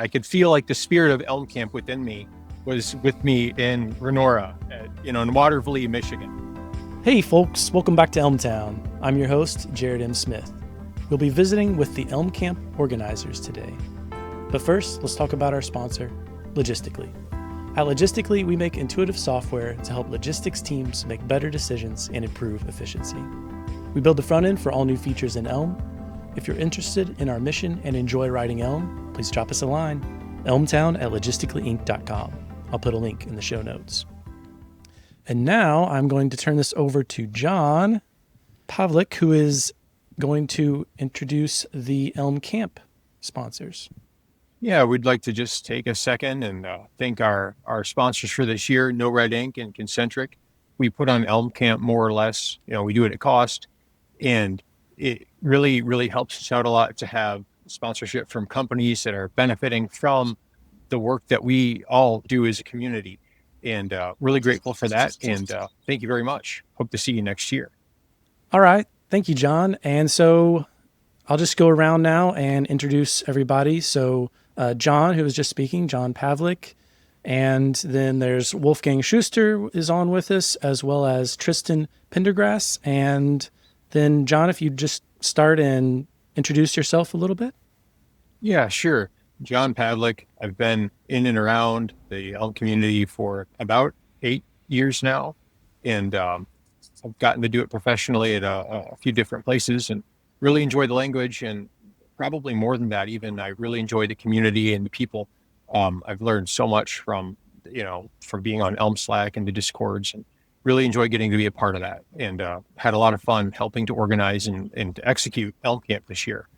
I could feel like the spirit of Elm Camp within me was with me in Renora, in Waterville, Michigan. Hey folks, welcome back to Elmtown. I'm your host, Jared M. Smith. We'll be visiting with the Elm Camp organizers today. But first, let's talk about our sponsor, Logistically. At Logistically, we make intuitive software to help logistics teams make better decisions and improve efficiency. We build the front end for all new features in Elm. If you're interested in our mission and enjoy writing Elm, please drop us a line, elmtown@logisticallyinc.com. I'll put a link in the show notes. And now I'm going to turn this over to John Pavlick, who is going to introduce the Elm Camp sponsors. Yeah, we'd like to just take a second and thank our sponsors for this year, No Red Ink and Concentric. We put on Elm Camp more or less, we do it at cost, and it really, really helps us out a lot to have sponsorship from companies that are benefiting from the work that we all do as a community. And really grateful for that. And thank you very much. Hope to see you next year. All right. Thank you, John. And so I'll just go around now and introduce everybody. So John, who was just speaking, John Pavlick. And then there's Wolfgang Schuster is on with us, as well as Tristan Pendergrass. And then, John, if you just start and introduce yourself a little bit. Yeah, sure. John Pavlick. I've been in and around the Elm community for about 8 years now. And I've gotten to do it professionally at a few different places and really enjoy the language. And probably more than that, even I really enjoy the community and the people. I've learned so much from being on Elm Slack and the Discords, and really enjoy getting to be a part of that, and had a lot of fun helping to organize and to execute Elm Camp this year.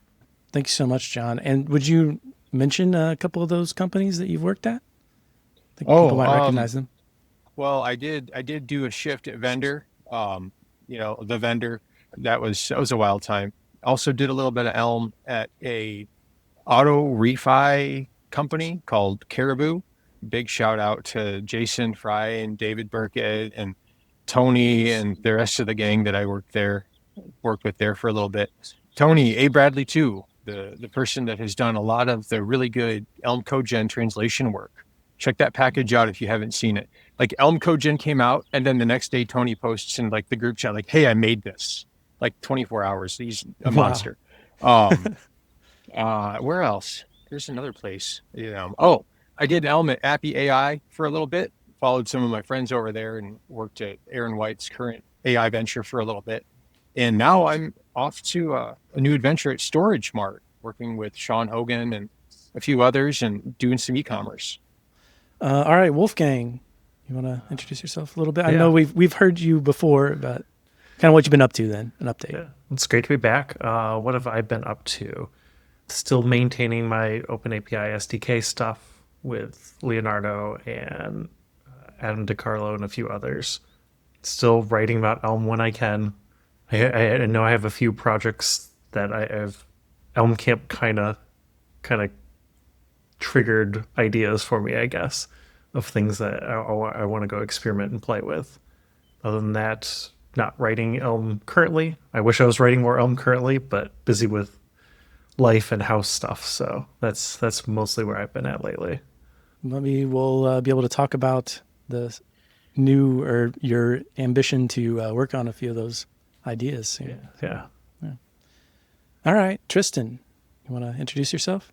Thank you so much, John. And would you mention a couple of those companies that you've worked at? I think people might recognize them. Well, I did do a shift at Vendor. The Vendor, that was a wild time. Also did a little bit of Elm at a auto refi company called Caribou. Big shout out to Jason Fry and David Burkett and Tony and the rest of the gang that I worked with there for a little bit. Tony, A. Bradley too, the person that has done a lot of the really good Elm CodeGen translation work. Check that package out if you haven't seen it. Like Elm CodeGen came out, and then the next day Tony posts in like the group chat, like, "Hey, I made this." Like 24 hours. He's a monster. Where else? There's another place. I did Elm at Appy AI for a little bit. Followed some of my friends over there and worked at Aaron White's current AI venture for a little bit. And now I'm off to a new adventure at Storage Mart, working with Sean Hogan and a few others and doing some e-commerce. All right, Wolfgang, you want to introduce yourself a little bit? I know we've heard you before, but kind of what you've been up to then, an update. Yeah, it's great to be back. What have I been up to? Still maintaining my OpenAPI SDK stuff with Leonardo and Adam DiCarlo and a few others. Still writing about Elm when I can. I know I have a few projects that I have. Elm Camp kind of triggered ideas for me, I guess, of things that I want to go experiment and play with. Other than that, not writing Elm currently. I wish I was writing more Elm currently, but busy with life and house stuff. So that's mostly where I've been at lately. Maybe we'll be able to talk about the new or your ambition to work on a few of those ideas. Yeah. All right, Tristan, you want to introduce yourself?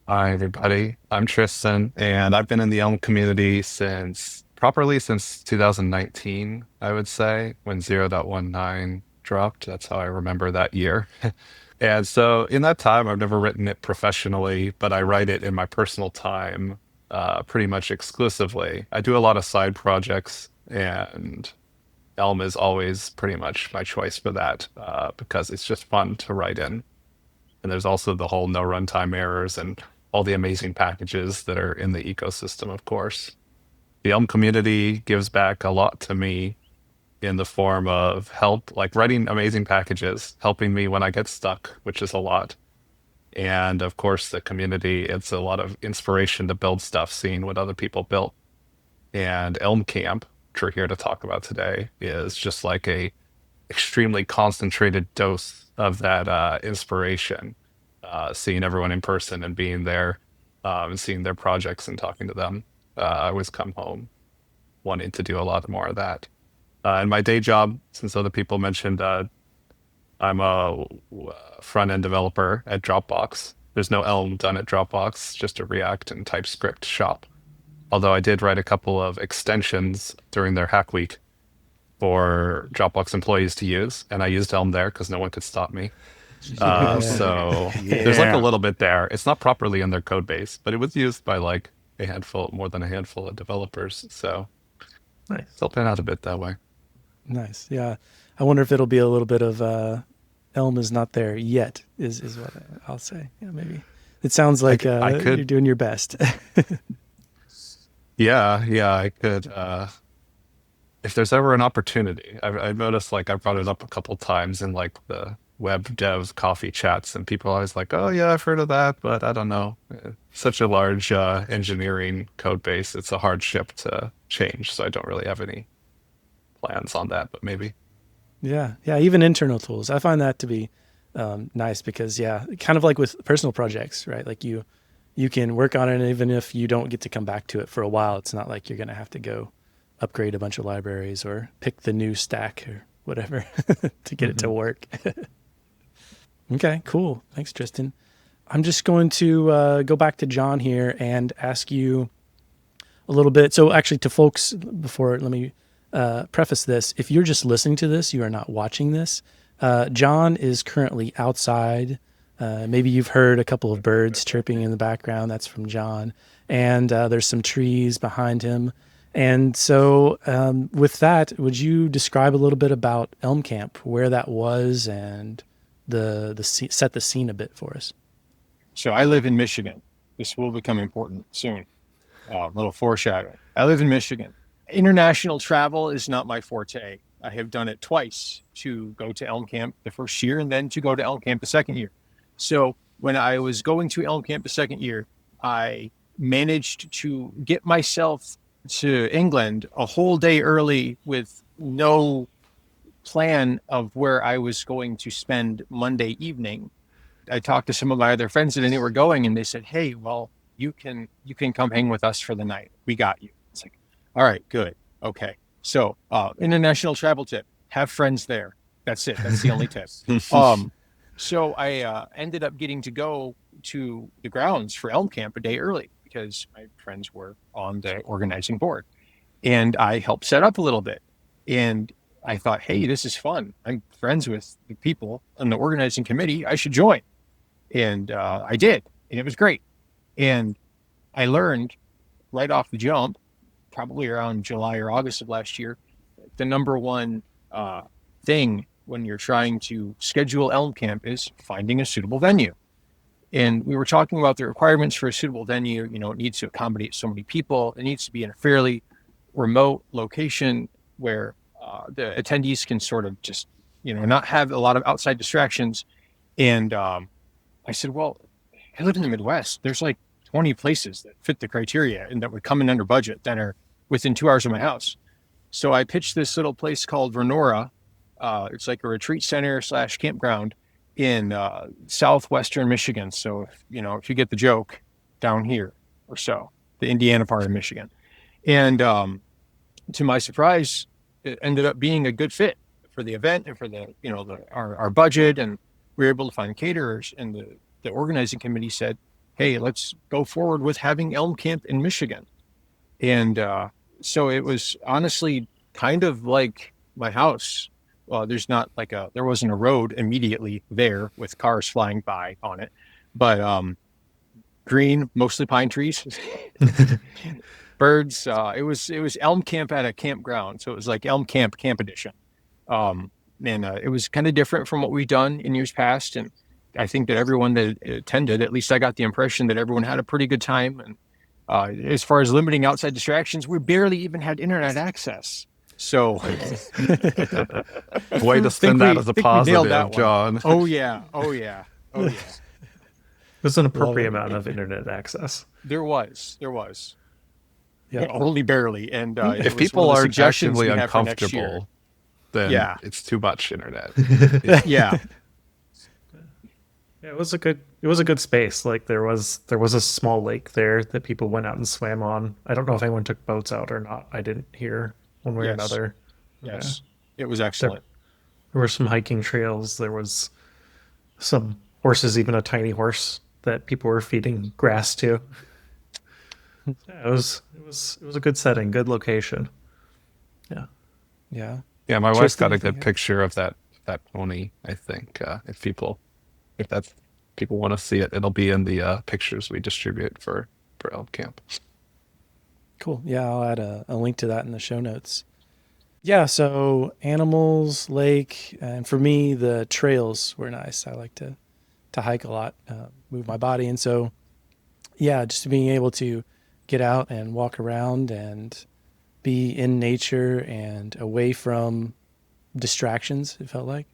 Hi, everybody. I'm Tristan, and I've been in the Elm community since 2019, I would say, when 0.19 dropped. That's how I remember that year. And so in that time, I've never written it professionally, but I write it in my personal time pretty much exclusively. I do a lot of side projects, and Elm is always pretty much my choice for that because it's just fun to write in. And there's also the whole no runtime errors and all the amazing packages that are in the ecosystem, of course. The Elm community gives back a lot to me in the form of help, like writing amazing packages, helping me when I get stuck, which is a lot. And of course, the community, it's a lot of inspiration to build stuff, seeing what other people built. And Elm Camp, which we're here to talk about today, is just like a extremely concentrated dose of that inspiration, seeing everyone in person and being there. and seeing their projects and talking to them. I always come home wanting to do a lot more of that. And my day job, since other people mentioned, I'm a front end developer at Dropbox. There's no Elm done at Dropbox, just a React and TypeScript shop. Although I did write a couple of extensions during their hack week for Dropbox employees to use, and I used Elm there because no one could stop me. So there's like a little bit there. It's not properly in their code base, but it was used by like more than a handful of developers. So Nice. it's helping out a bit that way. Nice. Yeah. I wonder if it'll be a little bit of Elm is not there yet, is what I'll say. Yeah, maybe. It sounds like you're doing your best. Yeah, I could. If there's ever an opportunity, I've noticed like I brought it up a couple times in like the web dev coffee chats, and people are always like, "Oh yeah, I've heard of that, but I don't know." Such a large engineering code base, it's a hard ship to change, so I don't really have any plans on that, but maybe. Yeah. Even internal tools. I find that to be nice because, kind of like with personal projects, right? Like you can work on it even if you don't get to come back to it for a while. It's not like you're going to have to go upgrade a bunch of libraries or pick the new stack or whatever to get it to work. Okay, cool. Thanks, Tristan. I'm just going to go back to John here and ask you a little bit. So actually to folks, let me preface this. If you're just listening to this, you are not watching this. John is currently outside. Maybe you've heard a couple of birds chirping in the background. That's from John. And there's some trees behind him. And so with that, would you describe a little bit about Elm Camp, where that was, and set the scene a bit for us? So I live in Michigan. This will become important soon. A little foreshadowing. I live in Michigan. International travel is not my forte. I have done it twice, to go to Elm Camp the first year and then to go to Elm Camp the second year. So when I was going to Elm Camp the second year, I managed to get myself to England a whole day early with no plan of where I was going to spend Monday evening. I talked to some of my other friends that I knew were going, and they said, "Hey, well, you can come hang with us for the night. We got you." It's like, all right, good. Okay. So international travel tip, have friends there. That's it. That's the only tip. So I ended up getting to go to the grounds for Elm Camp a day early because my friends were on the organizing board, and I helped set up a little bit. And I thought, hey, this is fun. I'm friends with the people on the organizing committee. I should join. And I did, and it was great. And I learned right off the jump, probably around July or August of last year, the number one thing when you're trying to schedule Elm Camp is finding a suitable venue. And we were talking about the requirements for a suitable venue. You know, it needs to accommodate so many people. It needs to be in a fairly remote location where the attendees can sort of just, not have a lot of outside distractions. And I said, well, I live in the Midwest. There's like 20 places that fit the criteria and that would come in under budget that are within 2 hours of my house. So I pitched this little place called Renora. It's like a retreat center / campground in southwestern Michigan. So, if you get the joke, down here or so, the Indiana part of Michigan. And to my surprise, it ended up being a good fit for the event and for our budget. And we were able to find caterers, and the organizing committee said, hey, let's go forward with having Elm Camp in Michigan. And so it was honestly kind of like my house. Well, there wasn't a road immediately there with cars flying by on it, but green, mostly pine trees, birds. It was Elm Camp at a campground. So it was like Elm Camp Edition. And it was kind of different from what we've done in years past. And I think that everyone that attended, at least I got the impression that everyone had a pretty good time. And as far as limiting outside distractions, we barely even had internet access. So way to spin that as a positive, John. Oh yeah. There's an appropriate amount of internet access. There was. Yeah. Only barely. And if people are actively uncomfortable, then it's too much internet. Yeah, it was a good it was a good space. Like there was a small lake there that people went out and swam on. I don't know if anyone took boats out or not. I didn't hear one way or Yes. another. Yeah. Yes. It was There, excellent. there were some hiking trails. There was some horses, even a tiny horse that people were feeding grass to. Yeah, it was a good setting, good location. Yeah. Yeah. Yeah, my wife Tristan, got a anything good else? picture of that pony. I think if that's people want to see it, it'll be in the pictures we distribute for Elm Camp. Cool. Yeah, I'll add a link to that in the show notes. Yeah, so animals, lake, and for me, the trails were nice. I like to hike a lot, move my body, and so yeah, just being able to get out and walk around and be in nature and away from distractions. It felt like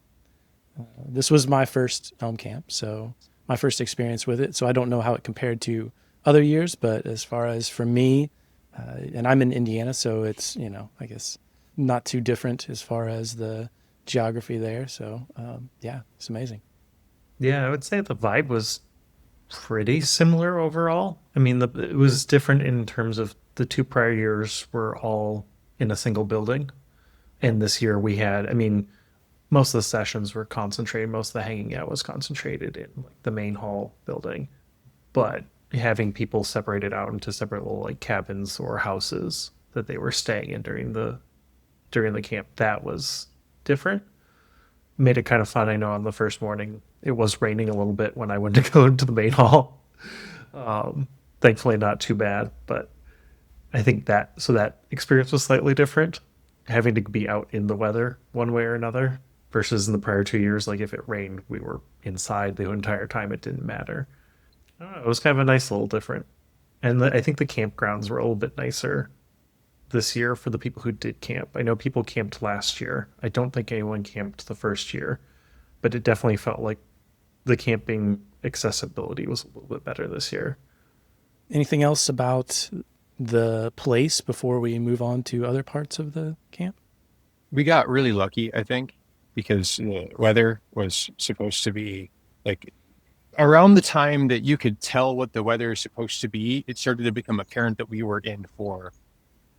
this was my first Elm Camp, so my first experience with it. So I don't know how it compared to other years, but as far as for me, and I'm in Indiana, so it's I guess not too different as far as the geography there. So yeah, it's amazing. Yeah, I would say the vibe was pretty similar overall. I mean, it was different in terms of the two prior years were all in a single building. And this year we had, I mean, most of the sessions were concentrated, most of the hanging out was concentrated in like the main hall building. But having people separated out into separate little like cabins or houses that they were staying in during the camp, that was different. Made it kind of fun. I know on the first morning it was raining a little bit when I went to go into the main hall. Thankfully, not too bad, but I think that experience was slightly different, having to be out in the weather one way or another versus in the prior 2 years. Like if it rained, we were inside the entire time. It didn't matter. I don't know. It was kind of a nice little different, and I think the campgrounds were a little bit nicer this year for the people who did camp. I know people camped last year. I don't think anyone camped the first year, but it definitely felt like the camping accessibility was a little bit better this year. Anything else about the place before we move on to other parts of the camp? We got really lucky, I think, because the weather was supposed to be like around the time that you could tell what the weather is supposed to be. It started to become apparent that we were in for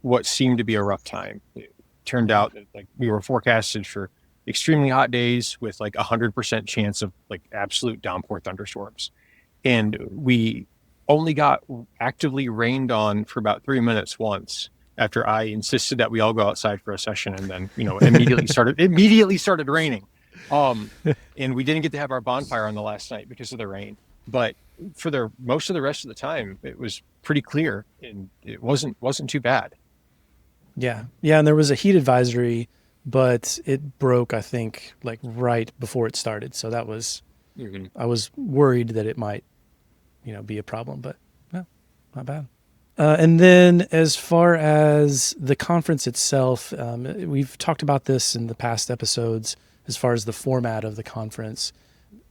what seemed to be a rough time. It turned out that like we were forecasted for extremely hot days with like 100% chance of like absolute downpour thunderstorms. And we only got actively rained on for about 3 minutes once after I insisted that we all go outside for a session, and then immediately started raining. And we didn't get to have our bonfire on the last night because of the rain. But for the most of the rest of the time, it was pretty clear and it wasn't too bad. Yeah. Yeah, and there was a heat advisory, but it broke, I think, like right before it started. So that was I was worried that it might, be a problem, but no, not bad. And then as far as the conference itself, we've talked about this in the past episodes as far as the format of the conference.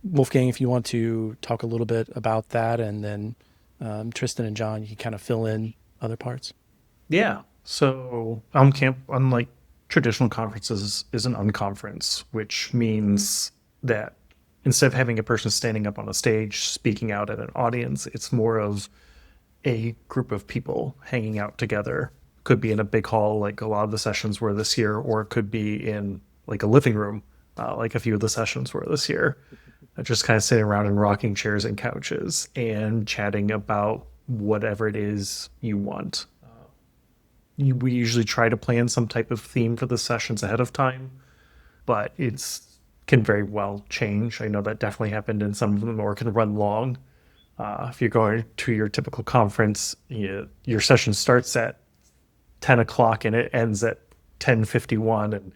Wolfgang, if you want to talk a little bit about that, and then Tristan and John, you can kind of fill in other parts. Yeah. So Elm Camp, unlike traditional conferences, is an unconference, which means that instead of having a person standing up on a stage speaking out at an audience, it's more of a group of people hanging out together. Could be in a big hall, like a lot of the sessions were this year, or it could be in like a living room, like a few of the sessions were this year. Just kind of sitting around in rocking chairs and couches and chatting about whatever it is you want. We usually try to plan some type of theme for the sessions ahead of time, but it's can very well change. I know that definitely happened in some of them, or can run long. If you're going to your typical conference, your session starts at 10 o'clock and it ends at 10:51, and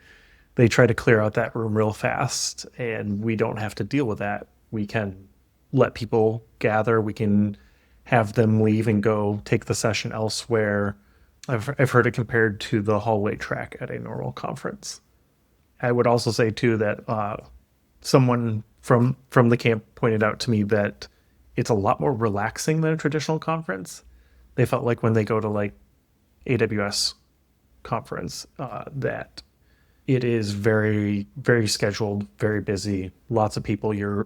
they try to clear out that room real fast, and we don't have to deal with that. We can let people gather. We can have them leave and go take the session elsewhere. I've heard it compared to the hallway track at a normal conference. I would also say too that someone from the camp pointed out to me that it's a lot more relaxing than a traditional conference. They felt like when they go to like AWS conference that it is very, very scheduled, very busy, lots of people. You're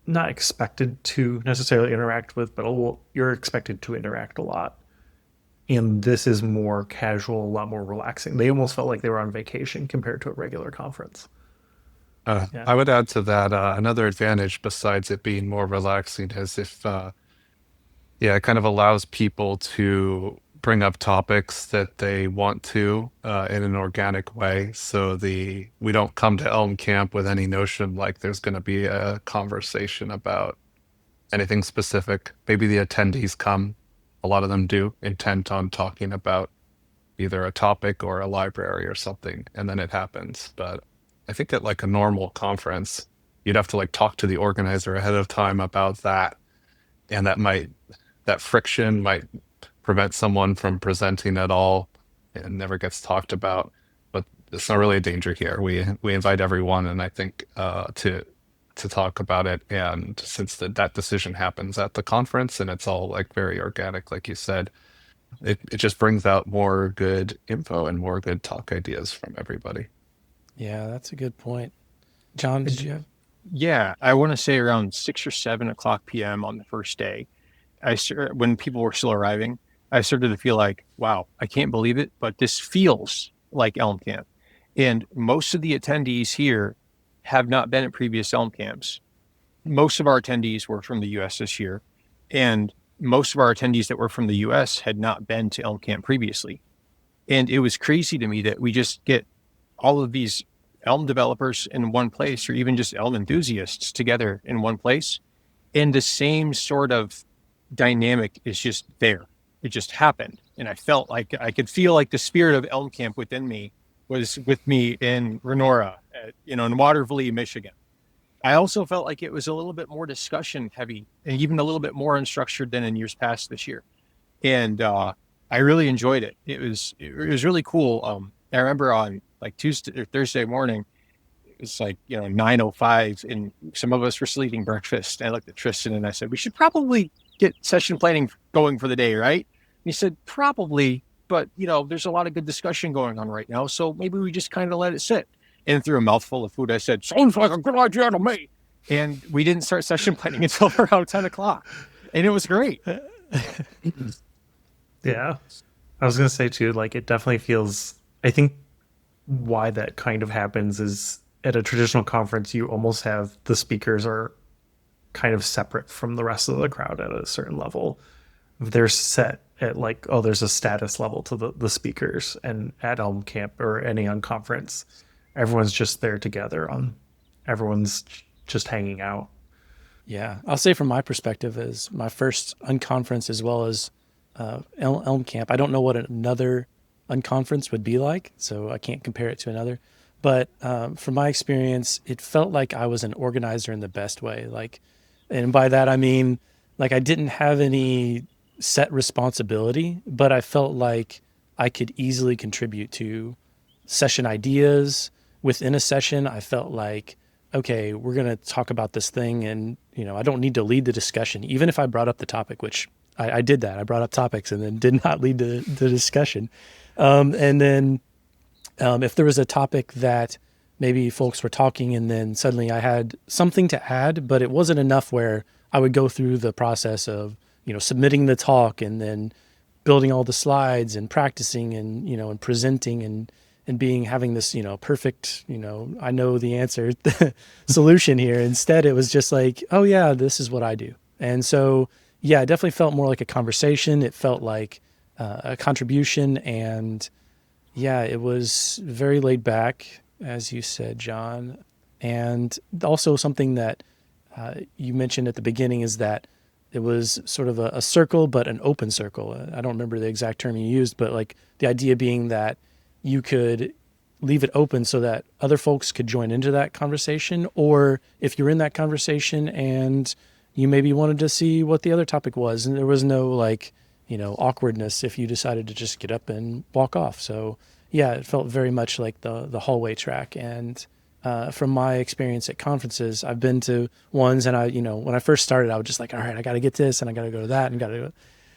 not expected to necessarily interact with, but you're expected to interact a lot. And this is more casual, a lot more relaxing. They almost felt like they were on vacation compared to a regular conference. Yeah. I would add to that another advantage besides it being more relaxing is if yeah, it kind of allows people to bring up topics that they want to in an organic way. So we don't come to Elm Camp with any notion like there's going to be a conversation about anything specific. Maybe the attendees come, a lot of them do, intent on talking about either a topic or a library or something, and then it happens. But I think at like a normal conference, you'd have to like talk to the organizer ahead of time about that, and that friction might prevent someone from presenting at all and never gets talked about. But it's not really a danger here. We invite everyone, and I think to talk about it. And since that decision happens at the conference and it's all like very organic, like you said, it just brings out more good info and more good talk ideas from everybody. Yeah, that's a good point. John, did you have? Yeah, I want to say around 6 or 7 o'clock p.m. on the first day, when people were still arriving, I started to feel like, wow, I can't believe it, but this feels like Elm Camp. And most of the attendees here have not been at previous Elm Camps. Most of our attendees were from the U.S. this year, and most of our attendees that were from the U.S. had not been to Elm Camp previously. And it was crazy to me that we just get all of these Elm developers in one place, or even just Elm enthusiasts together in one place. And the same sort of dynamic is just there. It just happened. And I felt like I could feel like the spirit of Elm Camp within me was with me in Renora, in Waterville, Michigan. I also felt like it was a little bit more discussion heavy and even a little bit more unstructured than in years past this year. And I really enjoyed it. It was really cool. I remember on like Tuesday or Thursday morning, it was like, 9:05 and some of us were still eating breakfast. And I looked at Tristan and I said, we should probably get session planning going for the day, right? And he said, probably, but there's a lot of good discussion going on right now. So maybe we just kind of let it sit. And through a mouthful of food, I said, sounds like a good idea to me. And we didn't start session planning until around 10 o'clock. And it was great. Yeah. I was going to say too, like it definitely feels, I think why that kind of happens is at a traditional conference, you almost have the speakers are kind of separate from the rest of the crowd at a certain level. They're set at like, oh, there's a status level to the speakers. And at Elm Camp or any Unconference, everyone's just there together everyone's just hanging out. Yeah, I'll say from my perspective as my first Unconference as well as Elm Camp, I don't know what another Unconference would be like, so I can't compare it to another. But from my experience, it felt like I was an organizer in the best way. And by that I mean, like I didn't have any set responsibility, but I felt like I could easily contribute to session ideas. Within a session, I felt like, okay, we're going to talk about this thing and, I don't need to lead the discussion, even if I brought up the topic, which I did that. I brought up topics and then did not lead the discussion. And then if there was a topic that maybe folks were talking and then suddenly I had something to add, but it wasn't enough where I would go through the process of, submitting the talk and then building all the slides and practicing and, and presenting and having this, perfect, I know the answer solution here. Instead, it was just like, oh yeah, this is what I do. And so, yeah, it definitely felt more like a conversation. It felt like a contribution. And yeah, it was very laid back, as you said, John. And also something that you mentioned at the beginning is that it was sort of a circle, but an open circle. I don't remember the exact term you used, but like the idea being that you could leave it open so that other folks could join into that conversation. Or if you're in that conversation and you maybe wanted to see what the other topic was, and there was no awkwardness if you decided to just get up and walk off. So yeah, it felt very much like the hallway track. And from my experience at conferences, I've been to ones and when I first started, I was just like, all right, I got to get this and I got to go to that and got to do it.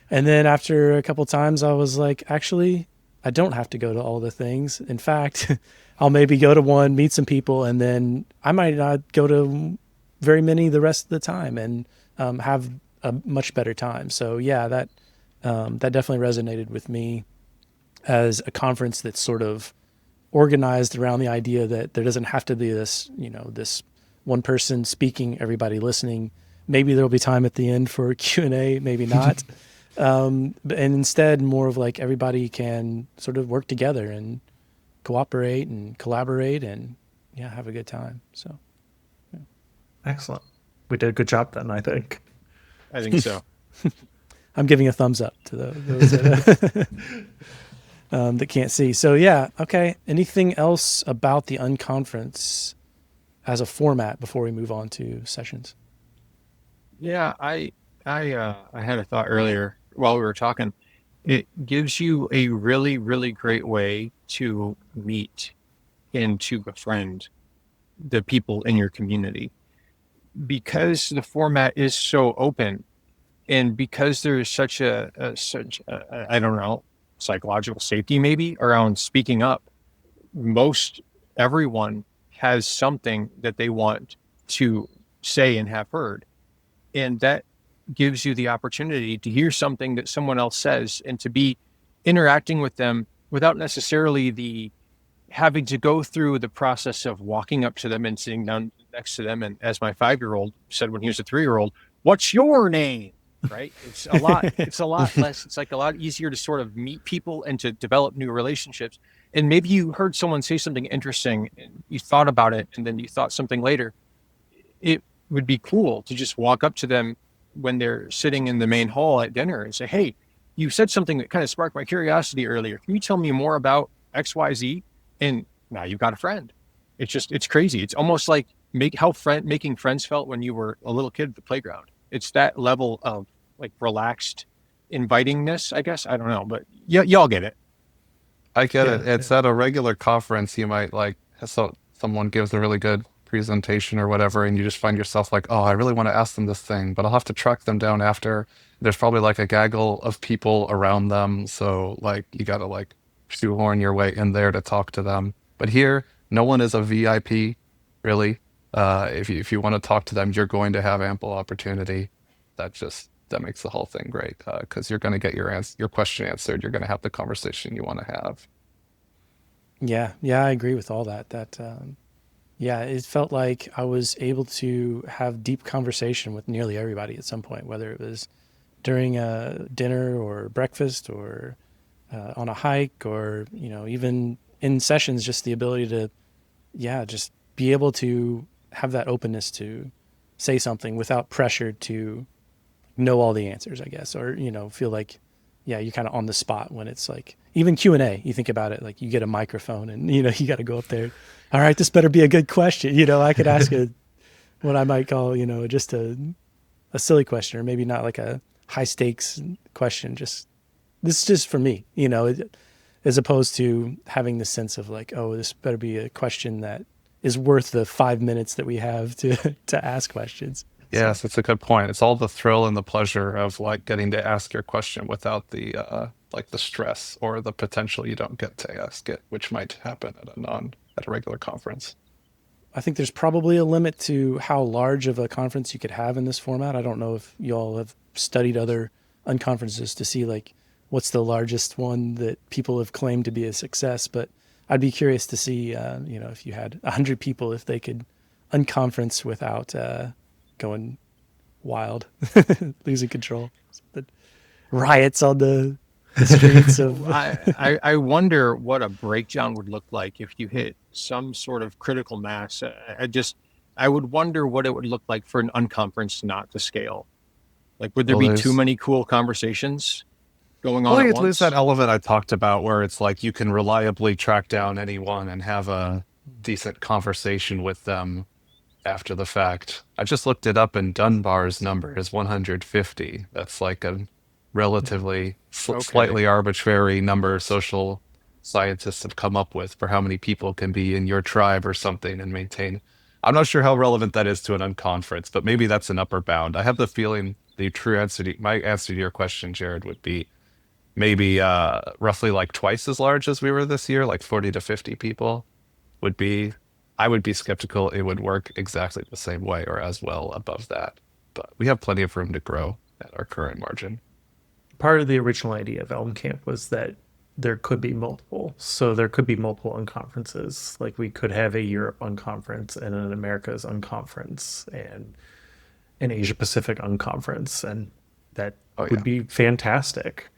And then after a couple of times, I was like, actually, I don't have to go to all the things. In fact, I'll maybe go to one, meet some people, and then I might not go to very many the rest of the time and have a much better time. So yeah, that definitely resonated with me as a conference that's sort of organized around the idea that there doesn't have to be this, this one person speaking, everybody listening. Maybe there'll be time at the end for Q&A, maybe not. And instead more of like everybody can sort of work together and cooperate and collaborate and yeah, have a good time. So Excellent. We did a good job then, I think. I think so. I'm giving a thumbs up to those that, that can't see. So yeah, okay. Anything else about the Unconference as a format before we move on to sessions? Yeah, I had a thought earlier while we were talking. It gives you a really, really great way to meet and to befriend the people in your community because the format is so open and because there is such I don't know, psychological safety maybe around speaking up. Most everyone has something that they want to say and have heard, and that gives you the opportunity to hear something that someone else says and to be interacting with them without necessarily the having to go through the process of walking up to them and sitting down next to them. And as my 5-year-old said when he was a 3-year-old, what's your name? Right. It's a lot less. It's like a lot easier to sort of meet people and to develop new relationships. And maybe you heard someone say something interesting and you thought about it and then you thought something later. It would be cool to just walk up to them when they're sitting in the main hall at dinner and say, hey, you said something that kind of sparked my curiosity earlier. Can you tell me more about XYZ? And now you've got a friend. It's crazy. It's almost like making friends felt when you were a little kid at the playground. It's that level of like relaxed invitingness, I guess. I don't know, but y'all get it. I get it. It's at a regular conference, you might like, someone gives a really good presentation or whatever, and you just find yourself like, oh, I really want to ask them this thing, but I'll have to track them down after. There's probably like a gaggle of people around them. So like, you got to like shoehorn your way in there to talk to them. But here, no one is a VIP, really. If you want to talk to them, you're going to have ample opportunity. That makes the whole thing great because you're going to get your question answered. You're going to have the conversation you want to have. Yeah, I agree with all that. Yeah, it felt like I was able to have deep conversation with nearly everybody at some point, whether it was during a dinner or breakfast or on a hike or, even in sessions, just the ability to, just be able to have that openness to say something without pressure to know all the answers, I guess, or, feel like, you're kind of on the spot when it's like, even Q&A, you think about it, like you get a microphone and, you got to go up there. All right, this better be a good question. I could ask what I might call, just a silly question or maybe not like a high stakes question. This is just for me, as opposed to having the sense of like, oh, this better be a question that is worth the 5 minutes that we have to ask questions. Yes, it's a good point. It's all the thrill and the pleasure of like getting to ask your question without the like the stress or the potential you don't get to ask it, which might happen at a regular conference. I think there's probably a limit to how large of a conference you could have in this format. I don't know if y'all have studied other unconferences to see like what's the largest one that people have claimed to be a success, but I'd be curious to see, if you had 100 people, if they could unconference without going wild, losing control. The riots on the streets of. I wonder what a breakdown would look like if you hit some sort of critical mass. I would wonder what it would look like for an unconference not to scale. Like, would there be too many cool conversations going on Well, at you'd once? lose that element I talked about where it's like you can reliably track down anyone and have a decent conversation with them after the fact. I just looked it up and Dunbar's number is 150. That's like a relatively Okay. slightly arbitrary number social scientists have come up with for how many people can be in your tribe or something and maintain. I'm not sure how relevant that is to an unconference, but maybe that's an upper bound. I have the feeling the true answer to my answer to your question, Jared, would be maybe roughly like twice as large as we were this year, like 40 to 50 people would be I would be skeptical it would work exactly the same way or as well above that. But we have plenty of room to grow at our current margin. Part of the original idea of Elm Camp was that there could be multiple. So there could be multiple unconferences. Like we could have a Europe unconference and an Americas unconference and an Asia Pacific unconference. And that would be fantastic.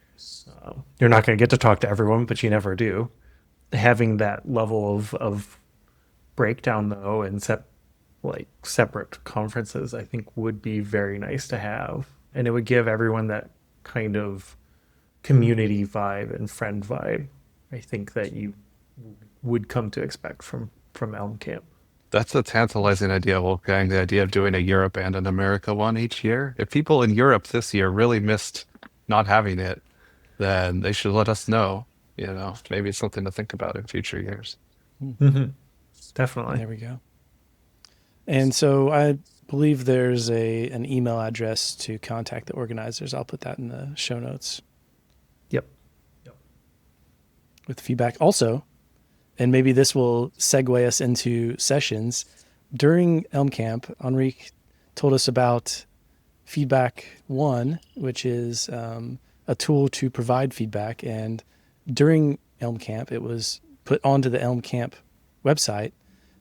You're not going to get to talk to everyone, but you never do. Having that level of breakdown, though, and separate conferences, I think would be very nice to have. And it would give everyone that kind of community vibe and friend vibe, I think, that you would come to expect from Elm Camp. That's a tantalizing idea, Wolfgang, the idea of doing a Europe and an America one each year. If people in Europe this year really missed not having it, then they should let us know. Maybe it's something to think about in future years. Mm-hmm. Definitely. There we go. And so I believe there's an email address to contact the organizers. I'll put that in the show notes. Yep. With feedback. Also, and maybe this will segue us into sessions. During Elm Camp, Enrique told us about Feedback One, which is a tool to provide feedback. And during Elm Camp, it was put onto the Elm Camp website.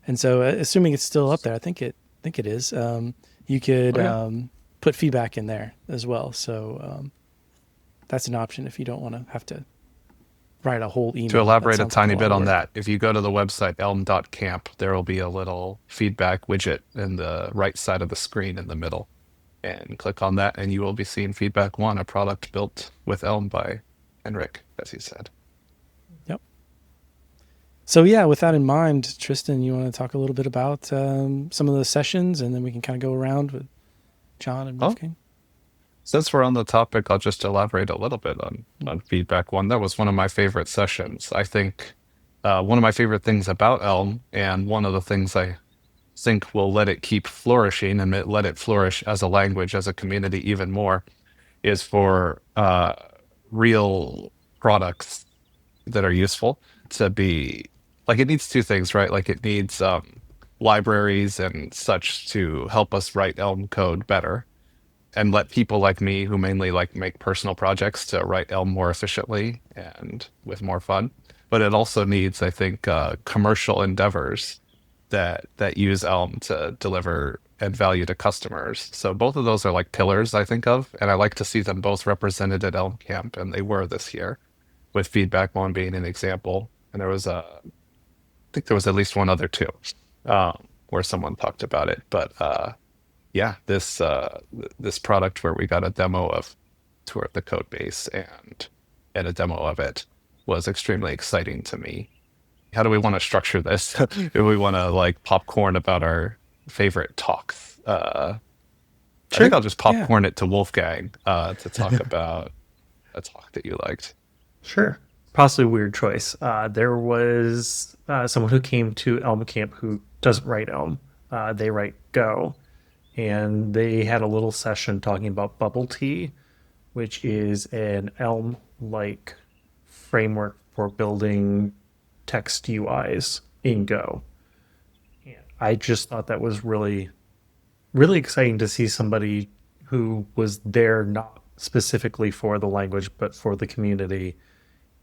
And so, assuming it's still up there, I think it is. You could put feedback in there as well. So that's an option if you don't want to have to write a whole email. To elaborate a tiny bit on that, if you go to the website elm.camp, there will be a little feedback widget in the right side of the screen in the middle. And click on that, and you will be seeing Feedback One, a product built with Elm by Henrik, as he said. Yep. So yeah, with that in mind, Tristan, you want to talk a little bit about some of the sessions, and then we can kind of go around with John and Wolfgang? Since we're on the topic, I'll just elaborate a little bit on Feedback One. That was one of my favorite sessions. I think one of my favorite things about Elm, and one of the things I think will let it keep flourishing and let it flourish as a language, as a community even more, is for real products that are useful to be, like, it needs two things, right? Like it needs libraries and such to help us write Elm code better and let people like me, who mainly like make personal projects, to write Elm more efficiently and with more fun. But it also needs, I think, commercial endeavors that use Elm to deliver and value to customers. So both of those are like pillars I think of, and I like to see them both represented at Elm Camp, and they were this year, with Feedback One being an example. And there was I think there was at least one other too, where someone talked about it. But this product where we got a demo of tour of the code base and a demo of it was extremely exciting to me. How do we want to structure this? Do we want to like popcorn about our favorite talks? I think I'll just popcorn it to Wolfgang to talk about a talk that you liked. Sure. Possibly a weird choice. There was someone who came to Elm Camp who doesn't write Elm. They write Go. And they had a little session talking about Bubble Tea, which is an Elm-like framework for building text UIs in Go. And I just thought that was really, really exciting to see somebody who was there not specifically for the language, but for the community,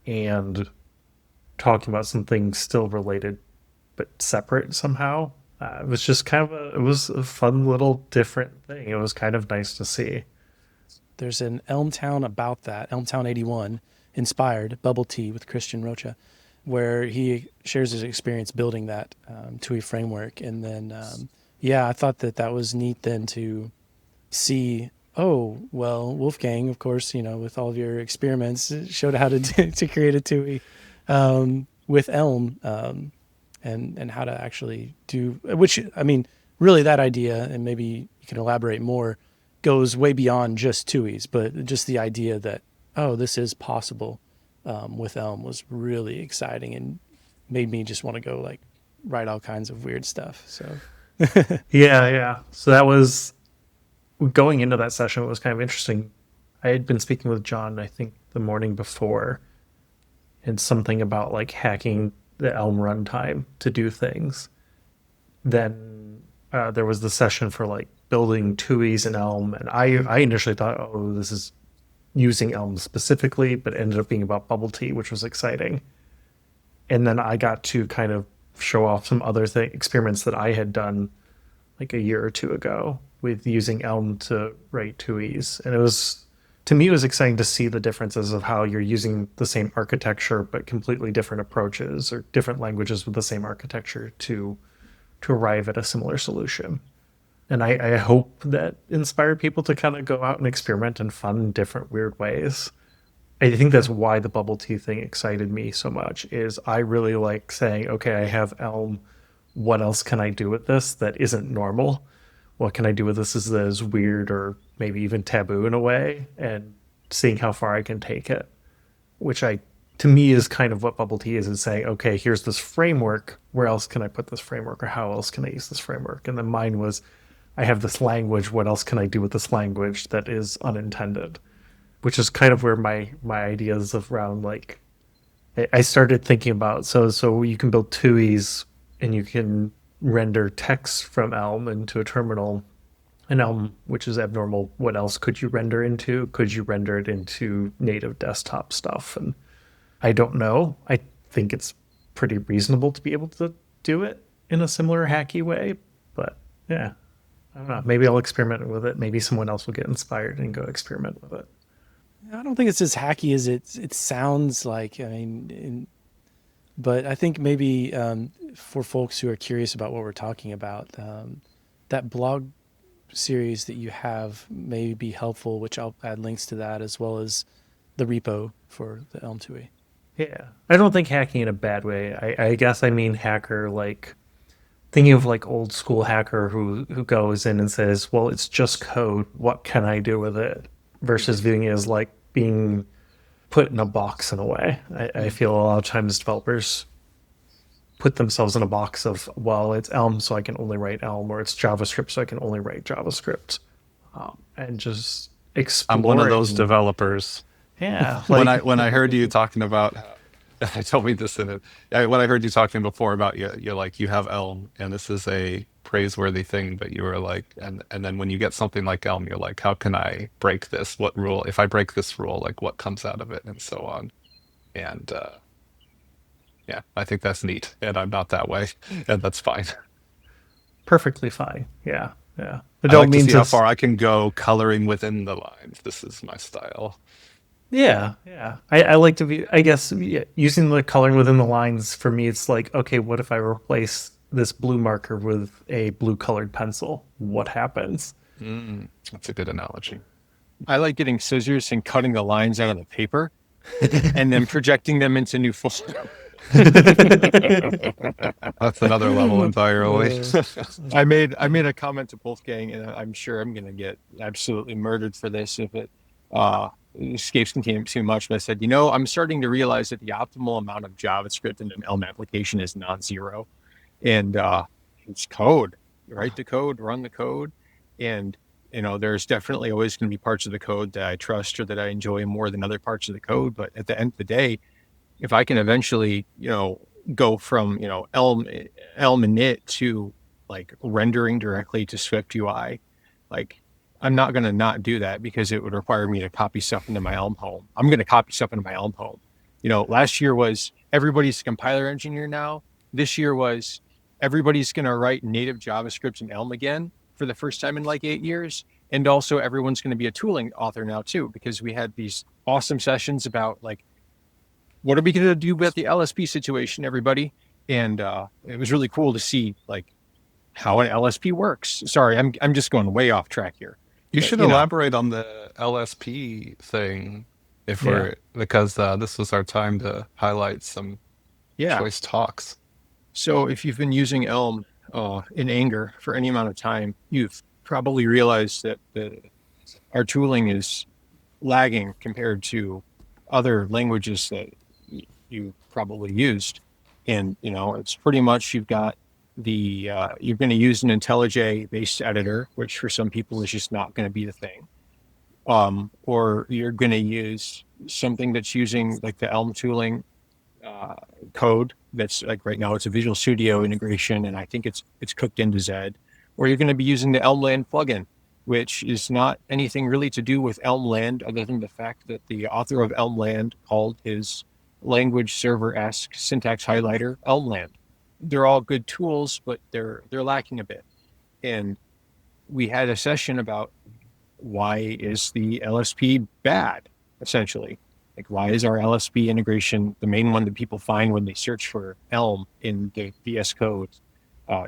and talking about something still related, but separate somehow. It was just kind of it was a fun little different thing. It was kind of nice to see. There's an Elmtown about that, Elmtown 81, inspired Bubble Tea with Christian Rocha, where he shares his experience building that TUI framework. And then, I thought that was neat then to see, Wolfgang, of course, with all of your experiments, showed how to create a TUI with Elm. And how to actually do, which, I mean, really that idea, and maybe you can elaborate more, goes way beyond just TUIs, but just the idea that, this is possible with Elm was really exciting and made me just want to go like write all kinds of weird stuff. So yeah. So that was, going into that session, it was kind of interesting. I had been speaking with John, I think the morning before, and something about like hacking the Elm runtime to do things. then there was the session for like building TUIs in Elm, and I initially thought, oh, this is using Elm specifically, but it ended up being about bubble tea, which was exciting. And then I got to kind of show off some other experiments that I had done like a year or two ago with using Elm to write TUIs, and it was, to me, it was exciting to see the differences of how you're using the same architecture but completely different approaches, or different languages with the same architecture to arrive at a similar solution. And I hope that inspired people to kind of go out and experiment in fun, different, weird ways. I think that's why the bubble tea thing excited me so much, is I really like saying, okay, I have Elm. What else can I do with this that isn't normal? What can I do with this that is weird or maybe even taboo in a way? And seeing how far I can take it, which to me is kind of what bubble tea is saying, okay, here's this framework. Where else can I put this framework, or how else can I use this framework? And then mine was, I have this language. What else can I do with this language that is unintended? Which is kind of where my ideas around, like, I started thinking about, so you can build TUIs and you can render text from Elm into a terminal. And Elm, which is abnormal, what else could you render into? Could you render it into native desktop stuff? And I don't know. I think it's pretty reasonable to be able to do it in a similar hacky way. But yeah, I don't know. Maybe I'll experiment with it. Maybe someone else will get inspired and go experiment with it. I don't think it's as hacky as it sounds like. I mean, but I think maybe for folks who are curious about what we're talking about, that blog series that you have may be helpful, which I'll add links to that, as well as the repo for the Elm TUI. Yeah. I don't think hacking in a bad way. I guess I mean hacker, like thinking of like old school hacker who goes in and says, well, it's just code. What can I do with it? Versus viewing it as like being put in a box in a way. I feel a lot of times developers put themselves in a box of, well, it's Elm, so I can only write Elm, or it's JavaScript, so I can only write JavaScript. And just exploring. I'm one of those developers. Yeah. Like, when I heard you talking about, I told me this in it. When I heard you talking before about you're like, you have Elm, and this is a praiseworthy thing, but you were like, and then when you get something like Elm, you're like, how can I break this? What rule? If I break this rule, like what comes out of it, and so on. And yeah, I think that's neat, and I'm not that way, and that's fine. Perfectly fine. Yeah. Yeah. I I don't like to mean see to. how far I can go coloring within the lines. This is my style. Yeah, yeah. I like to be, I guess, yeah, using the coloring within the lines, for me, it's like, okay, what if I replace this blue marker with a blue colored pencil? What happens? That's a good analogy. I like getting scissors and cutting the lines out of the paper and then projecting them into new form. That's another level entirely. I made a comment to Wolfgang, and I'm sure I'm going to get absolutely murdered for this if it escapes me too much. But I said, I'm starting to realize that the optimal amount of JavaScript in an Elm application is non-zero, and it's code. You write the code, run the code, and there's definitely always going to be parts of the code that I trust or that I enjoy more than other parts of the code. But at the end of the day, if I can eventually, go from, Elm init to like rendering directly to Swift UI, like I'm not going to not do that because it would require me to copy stuff into my Elm home. I'm going to copy stuff into my Elm home. Last year was everybody's a compiler engineer now. This year was everybody's going to write native JavaScript in Elm again for the first time in like 8 years. And also everyone's going to be a tooling author now too, because we had these awesome sessions about like, what are we going to do about the LSP situation, everybody? And it was really cool to see like how an LSP works. Sorry, I'm just going way off track here. You But, should elaborate on the LSP thing because this was our time to highlight some yeah. choice talks. So if you've been using Elm in anger for any amount of time, you've probably realized that our tooling is lagging compared to other languages that you probably used. And, it's pretty much you've got you're going to use an IntelliJ based editor, which for some people is just not going to be the thing. Or you're going to use something that's using like the Elm tooling uh, code that's like right now it's a Visual Studio integration, and I think it's cooked into Zed, or you're going to be using the Elmland plugin, which is not anything really to do with Elmland other than the fact that the author of Elmland called his language server-esque syntax highlighter Elmland. They're all good tools, but they're lacking a bit. And we had a session about why is the LSP bad, essentially. Like, why is our LSP integration the main one that people find when they search for Elm in the VS Code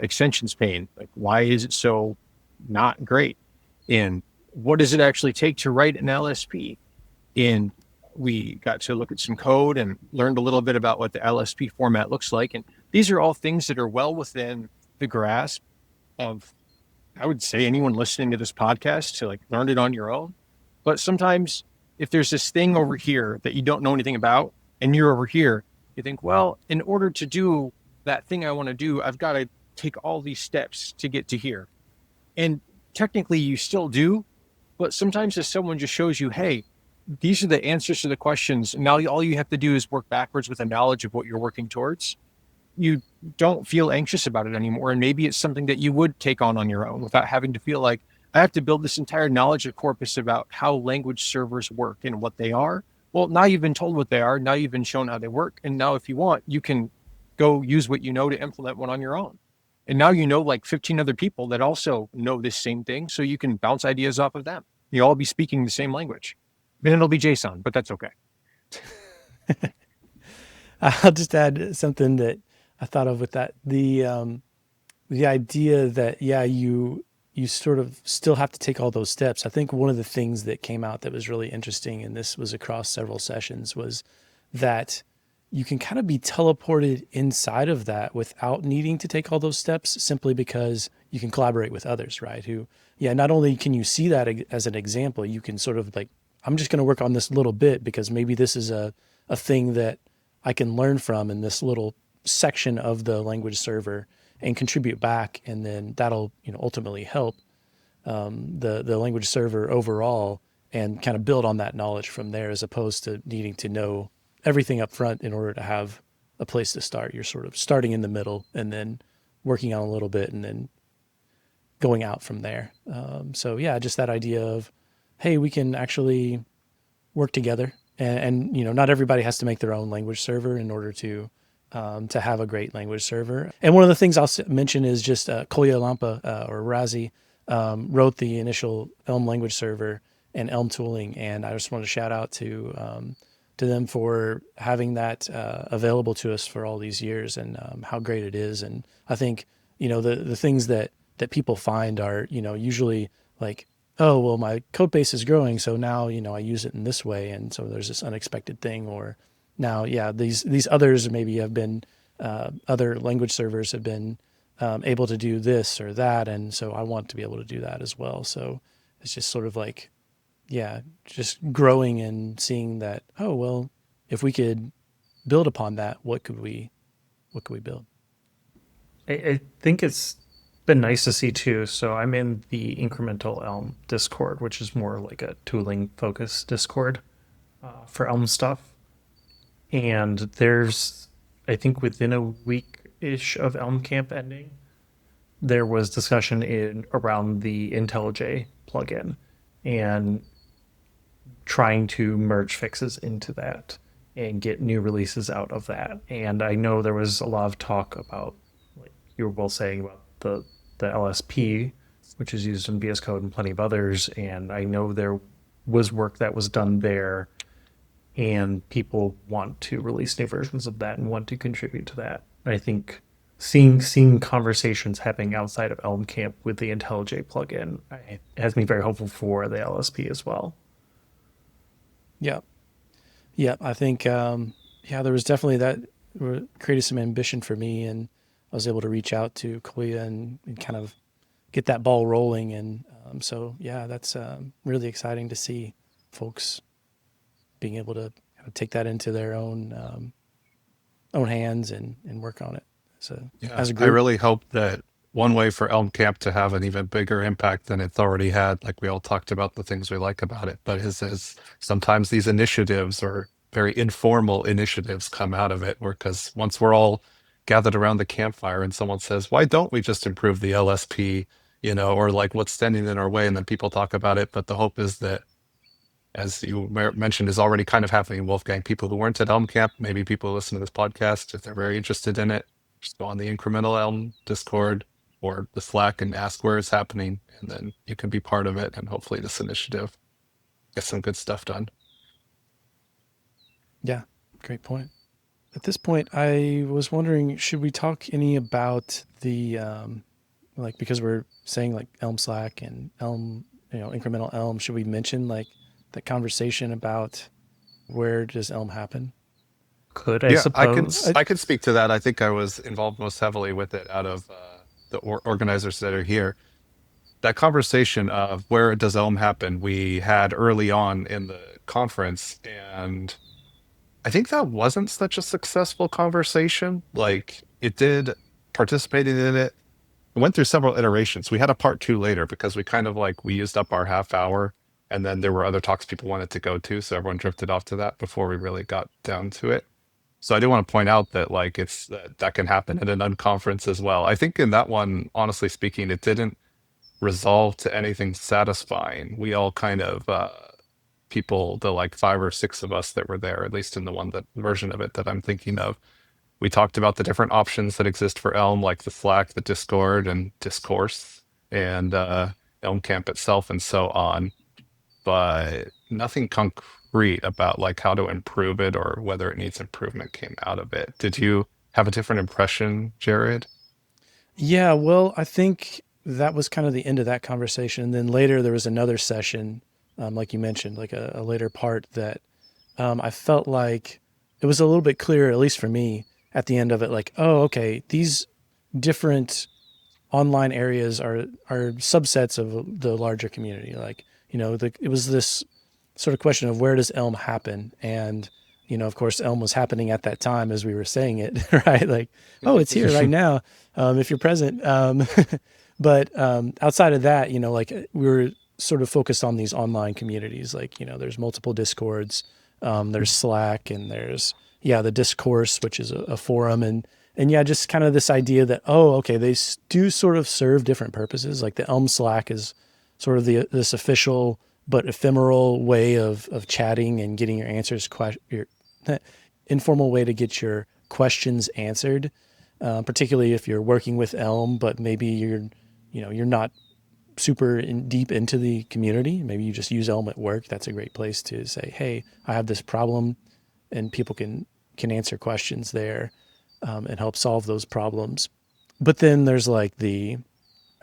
extensions pane? Like, why is it so not great? And what does it actually take to write an LSP? And we got to look at some code and learned a little bit about what the LSP format looks like. And these are all things that are well within the grasp of, I would say, anyone listening to this podcast to like learn it on your own. But sometimes if there's this thing over here that you don't know anything about and you're over here, you think, well, in order to do that thing I want to do, I've got to take all these steps to get to here. And technically you still do, but sometimes if someone just shows you, hey, these are the answers to the questions, and now all you have to do is work backwards with a knowledge of what you're working towards, you don't feel anxious about it anymore. And maybe it's something that you would take on your own without having to feel like I have to build this entire knowledge corpus about how language servers work and what they are. Well, now you've been told what they are. Now you've been shown how they work. And now if you want, you can go use what you know to implement one on your own. And now you know like 15 other people that also know this same thing. So you can bounce ideas off of them. You'll all be speaking the same language. And it'll be JSON, but that's okay. I'll just add something that I thought of with that. The idea that, yeah, you sort of still have to take all those steps. I think one of the things that came out that was really interesting, and this was across several sessions, was that you can kind of be teleported inside of that without needing to take all those steps, simply because you can collaborate with others, right? Who, yeah, not only can you see that as an example, you can sort of like, I'm just going to work on this little bit because maybe this is a thing that I can learn from in this little section of the language server and contribute back. And then that'll, ultimately help the language server overall and kind of build on that knowledge from there, as opposed to needing to know everything up front in order to have a place to start. You're sort of starting in the middle and then working on a little bit and then going out from there. So yeah, just that idea of, hey, we can actually work together, and not everybody has to make their own language server in order to have a great language server. And one of the things I'll mention is just Kolya Lampa or Razi wrote the initial Elm language server and Elm tooling, and I just want to shout out to them for having that available to us for all these years, and how great it is. And I think the things that people find are usually like, oh, well, my code base is growing, so now, I use it in this way. And so there's this unexpected thing. Or now, yeah, these others maybe have been, other language servers have been able to do this or that. And so I want to be able to do that as well. So it's just sort of like, yeah, just growing and seeing that, oh, well, if we could build upon that, what could we build? I think it's been nice to see too. So I'm in the Incremental Elm Discord, which is more like a tooling focused Discord for Elm stuff. And there's, I think within a week-ish of Elm Camp ending, there was discussion around the IntelliJ plugin and trying to merge fixes into that and get new releases out of that. And I know there was a lot of talk about, like you were both saying, about the LSP, which is used in VS Code and plenty of others. And I know there was work that was done there, and people want to release new versions of that and want to contribute to that. I think seeing conversations happening outside of Elm Camp with the IntelliJ plugin has me very hopeful for the LSP as well. Yeah. Yeah. I think, there was definitely that created some ambition for me, and I was able to reach out to Kolya and kind of get that ball rolling. And so, yeah, that's really exciting to see folks being able to kind of take that into their own hands and work on it. So, as a group, I really hope that one way for Elm Camp to have an even bigger impact than it's already had, like we all talked about the things we like about it, but is sometimes these initiatives or very informal initiatives come out of it, because once we're all gathered around the campfire and someone says, why don't we just improve the LSP, or like what's standing in our way, and then people talk about it. But the hope is that, as you mentioned, is already kind of happening in Wolfgang. People who weren't at Elm Camp, maybe people who listen to this podcast, if they're very interested in it, just go on the Incremental Elm Discord or the Slack and ask where it's happening, and then you can be part of it, and hopefully this initiative gets some good stuff done. Yeah, great point. At this point, I was wondering, should we talk any about the like, because we're saying like Elm Slack and Elm, incremental Elm, should we mention like the conversation about where does Elm happen? Could I Yeah, I can suppose? I can speak to that. I think I was involved most heavily with it out of the organizers that are here. That conversation of where does Elm happen, we had early on in the conference, and I think that wasn't such a successful conversation. Like, it did participating in it. It went through several iterations. We had a part two later because we kind of like we used up our half hour, and then there were other talks people wanted to go to, so everyone drifted off to that before we really got down to it. So I do want to point out that like it's that can happen at an unconference as well. I think in that one, honestly speaking, it didn't resolve to anything satisfying. We all kind of people, the like 5 or 6 of us that were there, at least in the one that version of it that I'm thinking of, we talked about the different options that exist for Elm, like the Slack, the Discord, and Discourse, and Elm Camp itself, and so on. But nothing concrete about like how to improve it or whether it needs improvement came out of it. Did you have a different impression, Jared? Yeah, well, I think that was kind of the end of that conversation. And then later there was another session, like you mentioned, like a later part that I felt like it was a little bit clearer, at least for me, at the end of it, like, oh, okay, these different online areas are subsets of the larger community. Like, it was this sort of question of where does Elm happen? And, of course, Elm was happening at that time as we were saying it, right? Like, oh, it's here right now, if you're present. But outside of that, like we were sort of focused on these online communities. Like, there's multiple Discords, there's Slack, and there's, the Discourse, which is a forum. And yeah, just kind of this idea that, oh, okay, they do sort of serve different purposes. Like the Elm Slack is sort of this official but ephemeral way of chatting and getting your answers, your informal way to get your questions answered, particularly if you're working with Elm, but maybe you're not super deep into the community. Maybe you just use Elm at work. That's a great place to say, hey, I have this problem, and people can answer questions there and help solve those problems. But then there's like the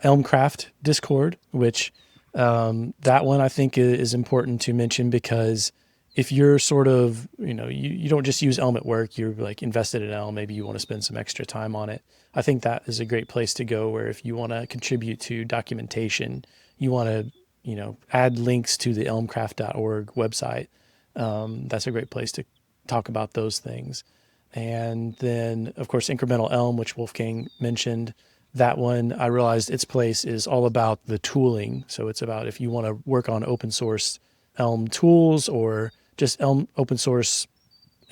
Elmcraft Discord, which that one I think is important to mention, because if you're sort of, you don't just use Elm at work, you're like invested in Elm, maybe you want to spend some extra time on it. I think that is a great place to go, where if you want to contribute to documentation, you want to, add links to the elmcraft.org website. That's a great place to talk about those things. And then, of course, Incremental Elm, which Wolfgang mentioned, that one, I realized its place is all about the tooling. So it's about if you want to work on open source Elm tools or just Elm open source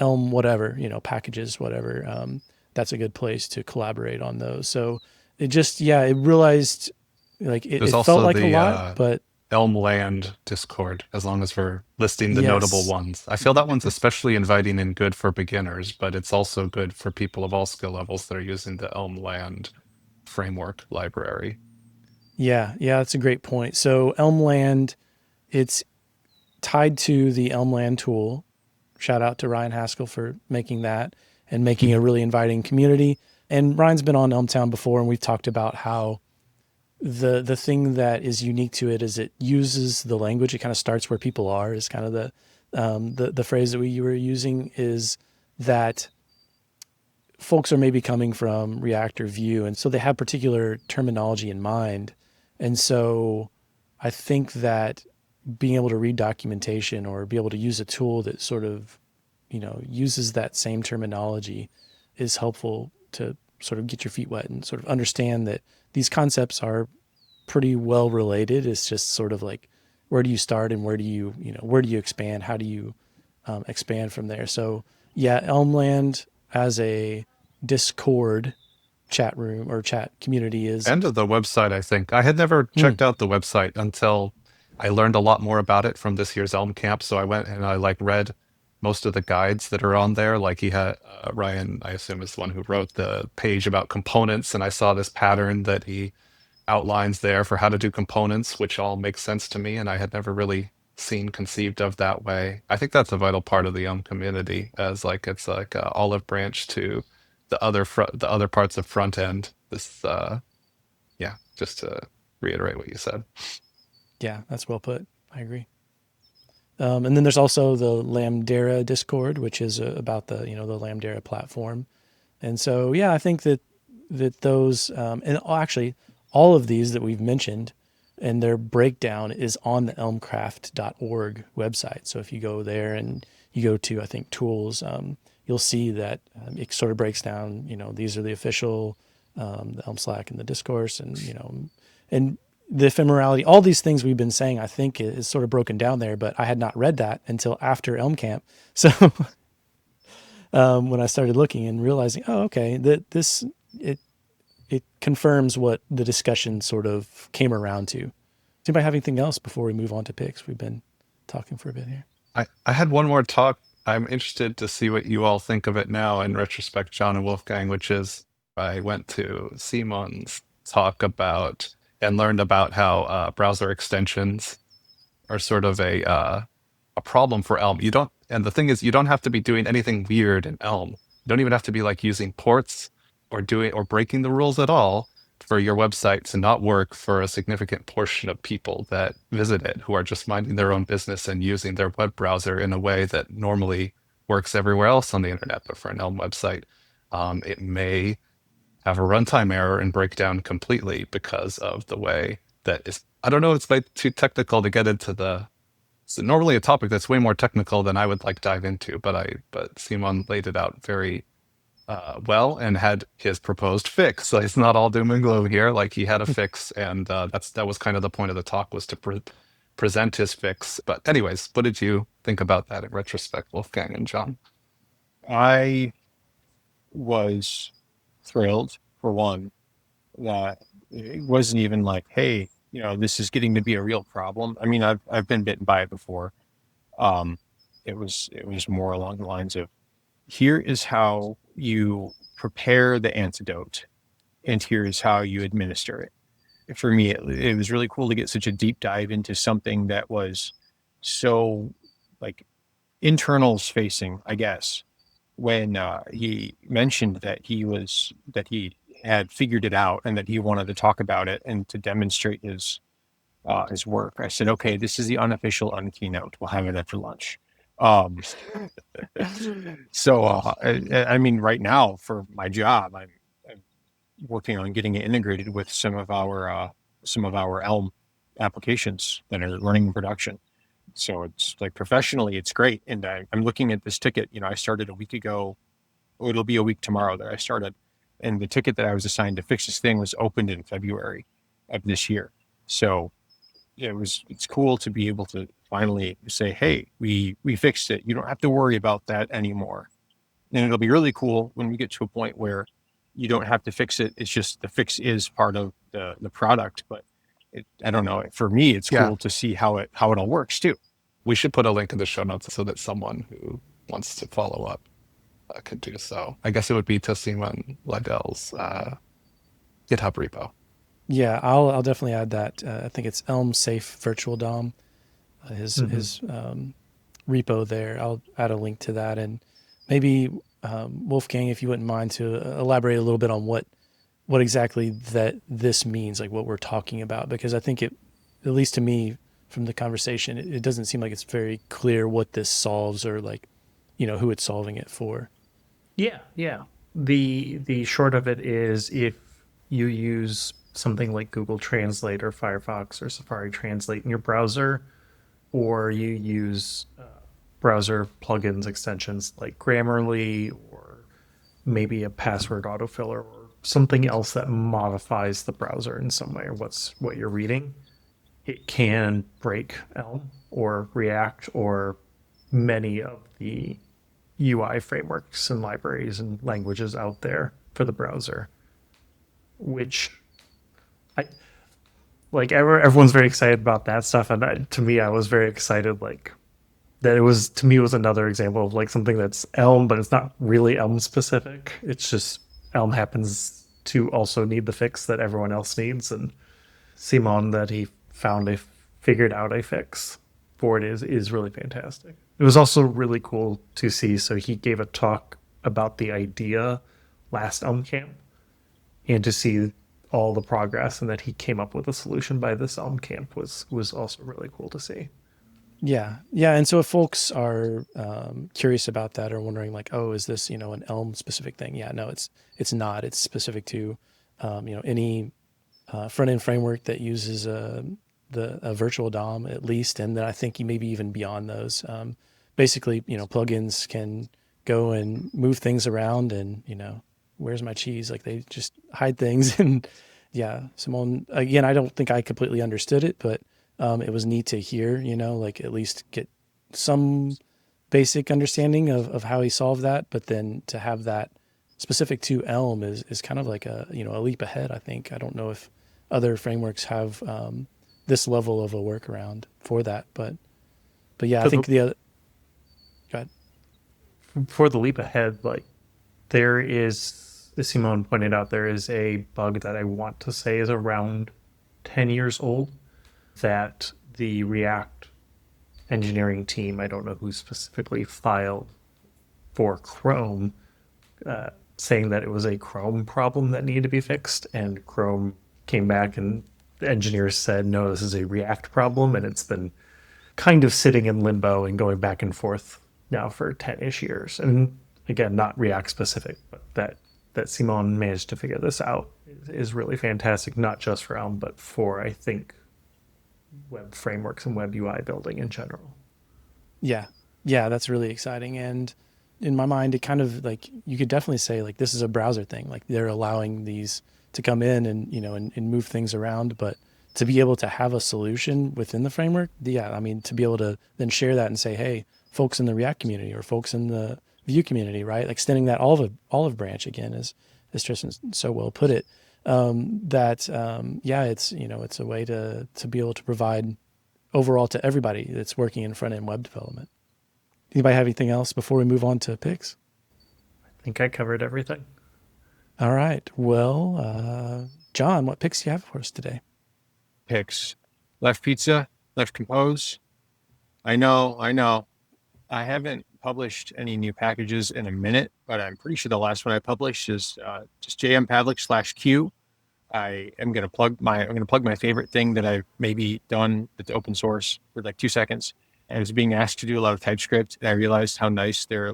Elm whatever, packages, whatever. That's a good place to collaborate on those. So it just, it realized like it There's felt also like a the lot, but Elm Land Discord, as long as we're listing the notable yes. ones. I feel that one's especially inviting and good for beginners, but it's also good for people of all skill levels that are using the Elm Land framework library. Yeah, that's a great point. So Elmland, it's tied to the Elmland tool. Shout out to Ryan Haskell for making that and making a really inviting community. And Ryan's been on Elmtown before, and we've talked about how the thing that is unique to it is it uses the language. It kind of starts where people are, is kind of the phrase that you were using, is that folks are maybe coming from React or Vue, and so they have particular terminology in mind. And so I think that being able to read documentation or be able to use a tool that sort of, uses that same terminology is helpful to sort of get your feet wet and sort of understand that these concepts are pretty well related. It's just sort of like, where do you start and where do you expand? How do you expand from there. So yeah, Elmland as a Discord chat room or chat community is And of the website, I think. I had never mm, checked out the website until I learned a lot more about it from this year's Elm Camp. So I went and I like read most of the guides that are on there. Like he had Ryan, I assume, is the one who wrote the page about components, and I saw this pattern that he outlines there for how to do components, which all makes sense to me, and I had never really seen conceived of that way. I think that's a vital part of the community, as like it's like a olive branch to the other parts of front end. This yeah, just to reiterate what you said. yeah, that's well put. I agree. And then there's also the Lambdera Discord, which is about the the Lambdera platform. And so yeah, I think that those and actually all of these that we've mentioned and their breakdown is on the elmcraft.org website. So if you go there and you go to I think tools, you'll see that it sort of breaks down. These are the official the Elm Slack and the discourse, and and the ephemerality, all these things we've been saying, I think is sort of broken down there, but I had not read that until after Elm Camp. So when I started looking and realizing, oh, okay, that it confirms what the discussion sort of came around to. Does anybody have anything else before we move on to picks? We've been talking for a bit here. I had one more talk. I'm interested to see what you all think of it now in retrospect, John and Wolfgang, which is I went to Simon's talk about and learned about how browser extensions are sort of a problem for Elm. You don't, and the thing is, you don't have to be doing anything weird in Elm. You don't even have to be like using ports or breaking the rules at all for your website to not work for a significant portion of people that visit it, who are just minding their own business and using their web browser in a way that normally works everywhere else on the internet. But for an Elm website, it may have a runtime error and break down completely because of the way that is. I don't know. It's like too technical to get into the. It's normally a topic that's way more technical than I would like dive into, but Simon laid it out very well and had his proposed fix. So it's not all doom and gloom here. Like he had a fix, and that was kind of the point of the talk, was to present his fix. But anyways, what did you think about that in retrospect, Wolfgang and John? I was thrilled, for one, that it wasn't even like, hey, this is getting to be a real problem. I mean, I've been bitten by it before. Um, it was more along the lines of, here is how you prepare the antidote, and here is how you administer it. For me, it was really cool to get such a deep dive into something that was so like internals facing, I guess, when he mentioned that he had figured it out and that he wanted to talk about it and to demonstrate his work. I said, okay, this is the unofficial unkeynote. We'll have it after lunch. Um, so I mean, right now for my job, I'm working on getting it integrated with some of our Elm applications that are running in production. So it's like professionally, it's great. And I'm looking at this ticket. I started a week ago. It'll be a week tomorrow that I started, and the ticket that I was assigned to fix this thing was opened in February of this year. So it's cool to be able to finally say, hey, we fixed it. You don't have to worry about that anymore. And it'll be really cool when we get to a point where you don't have to fix it. It's just the fix is part of the product. But I don't know. For me, it's Yeah, cool to see how it all works too. we should put a link in the show notes so that someone who wants to follow up could do so. I guess it would be to Simon Liddell's GitHub repo. Yeah, I'll definitely add that. I think it's Elm Safe Virtual DOM, his repo there. I'll add a link to that, and maybe Wolfgang, if you wouldn't mind, to elaborate a little bit on what exactly that this means, like what we're talking about, because I think it, at least to me from the conversation, it doesn't seem like it's very clear what this solves or like, who it's solving it for. Yeah, yeah. The short of it is, if you use something like Google Translate or Firefox or Safari Translate in your browser, or you use browser plugins, extensions like Grammarly, or maybe a password autofiller or something else that modifies the browser in some way or what you're reading, it can break Elm or React or many of the UI frameworks and libraries and languages out there for the browser, which I like. Everyone's very excited about that stuff, and to me, I was very excited. Like that, it was another example of like something that's Elm, but it's not really Elm specific. It's just Elm happens to also need the fix that everyone else needs, and Simon that he figured out a fix for it is really fantastic. It was also really cool to see. So he gave a talk about the idea last Elm Camp, and to see all the progress and that he came up with a solution by this Elm Camp was also really cool to see. Yeah, yeah. And so if folks are curious about that or wondering like, oh, is this an Elm specific thing? Yeah, no, it's not. It's specific to any front end framework that uses a virtual DOM at least, and then I think maybe even beyond those. Basically, plugins can go and move things around, and where's my cheese? Like they just hide things, and yeah, Simone. Again, I don't think I completely understood it, but it was neat to hear. Like at least get some basic understanding of how he solved that, but then to have that specific to Elm is kind of like a leap ahead. I think. I don't know if other frameworks have this level of a workaround for that, but yeah, I think the other. Go ahead. For the leap ahead, like there is, as Simone pointed out, there is a bug that I want to say is around 10 years old that the React engineering team, I don't know who specifically, filed for Chrome, saying that it was a Chrome problem that needed to be fixed, and Chrome came back and the engineers said, no, this is a React problem, and it's been kind of sitting in limbo and going back and forth now for 10-ish years. And again, not React specific, but that Simon managed to figure this out is really fantastic, not just for Elm, but for, I think, web frameworks and web UI building in general. Yeah, that's really exciting. And in my mind, it kind of like you could definitely say like this is a browser thing. Like they're allowing these to come in and and move things around, but to be able to have a solution within the framework, yeah, I mean to be able to then share that and say, hey, folks in the React community or folks in the Vue community, right? Extending that olive branch again is Tristan so well put it. Yeah, it's a way to be able to provide overall to everybody that's working in front end web development. Anybody have anything else before we move on to picks? I think I covered everything. All right. Well, John, what picks do you have for us today? Picks. Left Pizza, Left Compose. I know. I haven't published any new packages in a minute, but I'm pretty sure the last one I published is just JM Pavlick /Q. I'm gonna plug my favorite thing that I've maybe done that's open source for like 2 seconds. And I was being asked to do a lot of TypeScript, and I realized how nice their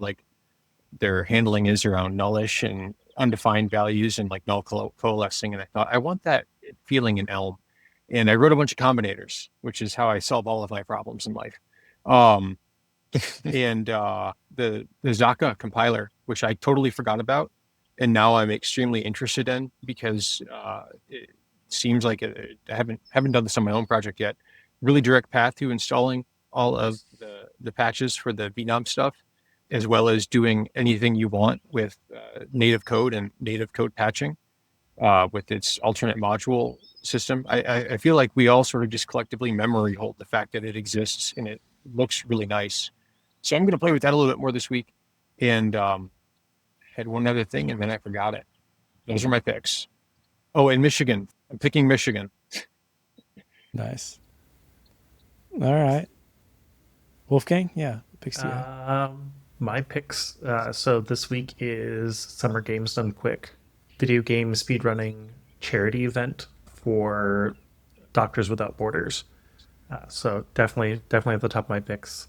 handling is around nullish and undefined values and like null coalescing. And I thought I want that feeling in Elm, and I wrote a bunch of combinators, which is how I solve all of my problems in life. And the Zaka compiler, which I totally forgot about, and now I'm extremely interested in because it seems like I haven't done this on my own project yet. Really direct path to installing all of the patches for the VNOM stuff, as well as doing anything you want with native code and native code patching with its alternate module system. I feel like we all sort of just collectively memory hold the fact that it exists and it looks really nice. So I'm going to play with that a little bit more this week. And had one other thing, and then I forgot it. Those are my picks. Oh, and Michigan. I'm picking Michigan. Nice. All right. Wolfgang, yeah. Picks do you have? My picks. So this week is Summer Games Done Quick, video game speedrunning charity event for Doctors Without Borders. So definitely at the top of my picks.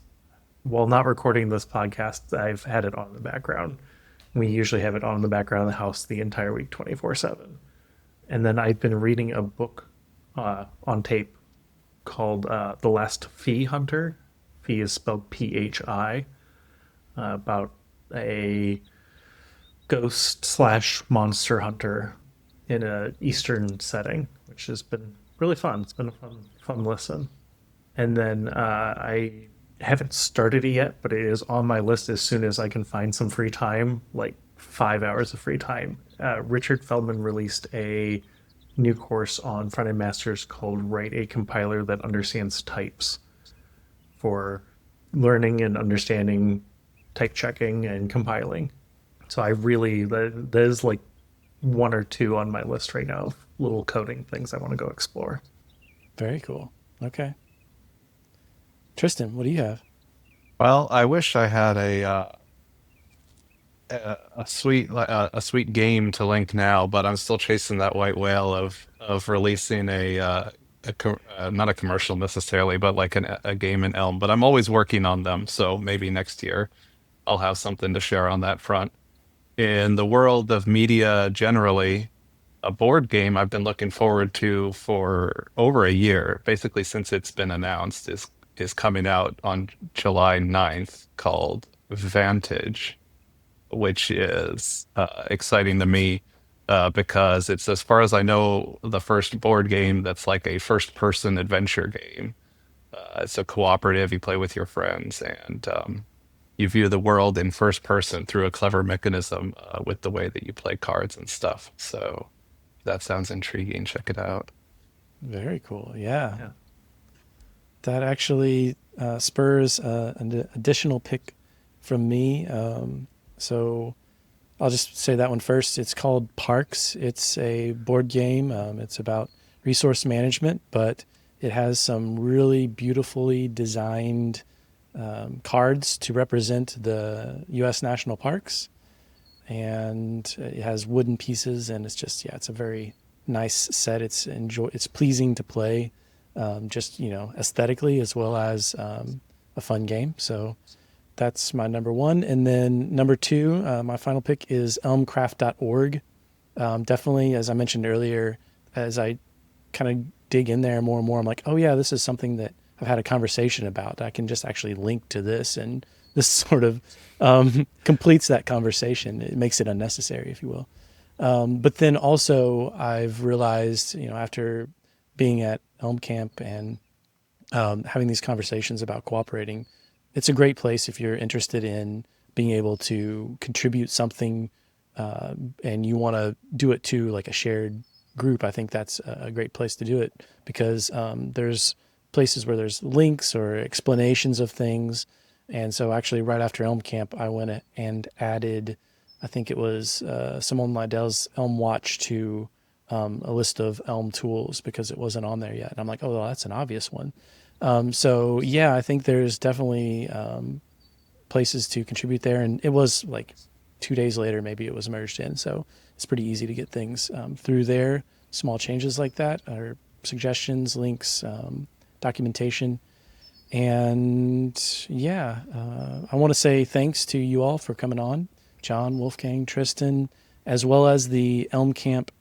While not recording this podcast, I've had it on in the background. We usually have it on in the background of the house the entire week, 24/7. And then I've been reading a book on tape called The Last Phi Hunter. Phi is spelled Phi, about a ghost/monster hunter in an Eastern setting, which has been really fun. It's been a fun listen. And then I haven't started it yet, but it is on my list as soon as I can find some free time, like 5 hours of free time. Richard Feldman released a new course on front end masters called Write a Compiler That Understands Types for learning and understanding type checking and compiling. So I really, that is like one or two on my list right now of little coding things I want to go explore. Very cool. Okay. Tristan, what do you have? Well, I wish I had a sweet game to link now, but I'm still chasing that white whale of releasing not a commercial necessarily, but like a game in Elm. But I'm always working on them, so maybe next year I'll have something to share on that front. In the world of media generally, a board game I've been looking forward to for over a year, basically since it's been announced, is coming out on July 9th called Vantage, which is exciting to me because it's, as far as I know, the first board game that's like a first person adventure game. It's a cooperative, you play with your friends, and you view the world in first person through a clever mechanism with the way that you play cards and stuff. So that sounds intriguing. Check it out. Very cool. Yeah. Yeah. That actually spurs an additional pick from me. So I'll just say that one first. It's called Parks. It's a board game. It's about resource management, but it has some really beautifully designed cards to represent the U.S. national parks. And it has wooden pieces, and it's just, yeah, it's a very nice set. It's pleasing to play, just, aesthetically, as well as a fun game. So that's my number one. And then number two, my final pick is elmcraft.org. Definitely, as I mentioned earlier, as I kind of dig in there more and more, I'm like, oh yeah, this is something that I've had a conversation about. I can just actually link to this, and this sort of completes that conversation. It makes it unnecessary, if you will. But then also I've realized, after being at Elm Camp and having these conversations about cooperating, it's a great place if you're interested in being able to contribute something and you want to do it to like a shared group. I think that's a great place to do it because there's places where there's links or explanations of things. And so actually right after Elm Camp, I went and added, I think it was Simone Liddell's Elm Watch to a list of Elm tools because it wasn't on there yet. And I'm like, oh, well, that's an obvious one. So yeah, I think there's definitely places to contribute there. And it was like 2 days later, maybe it was merged in. So it's pretty easy to get things through there. Small changes like that or suggestions, links, documentation. And yeah, I want to say thanks to you all for coming on, John, Wolfgang, Tristan, as well as the Elm Camp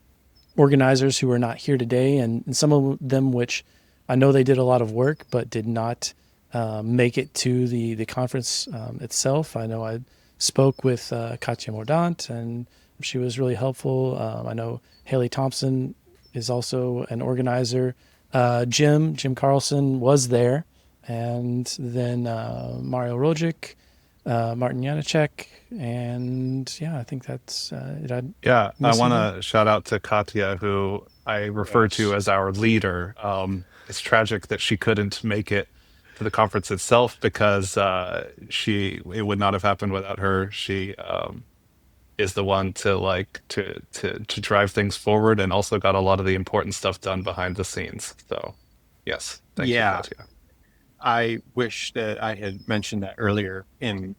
organizers who are not here today, and some of them which I know they did a lot of work but did not make it to the conference itself. I know I spoke with Katya Mordaunt, and she was really helpful. I know Haley Thompson is also an organizer. Jim Carlson was there. And then Mario Rojic, Martin Janacek, and yeah, I think that's it. Yeah, I want to shout out to Katya, who I refer to as our leader. It's tragic that she couldn't make it to the conference itself because it would not have happened without her. She is the one to drive things forward and also got a lot of the important stuff done behind the scenes. So, yes, thank you, Katya. I wish that I had mentioned that earlier in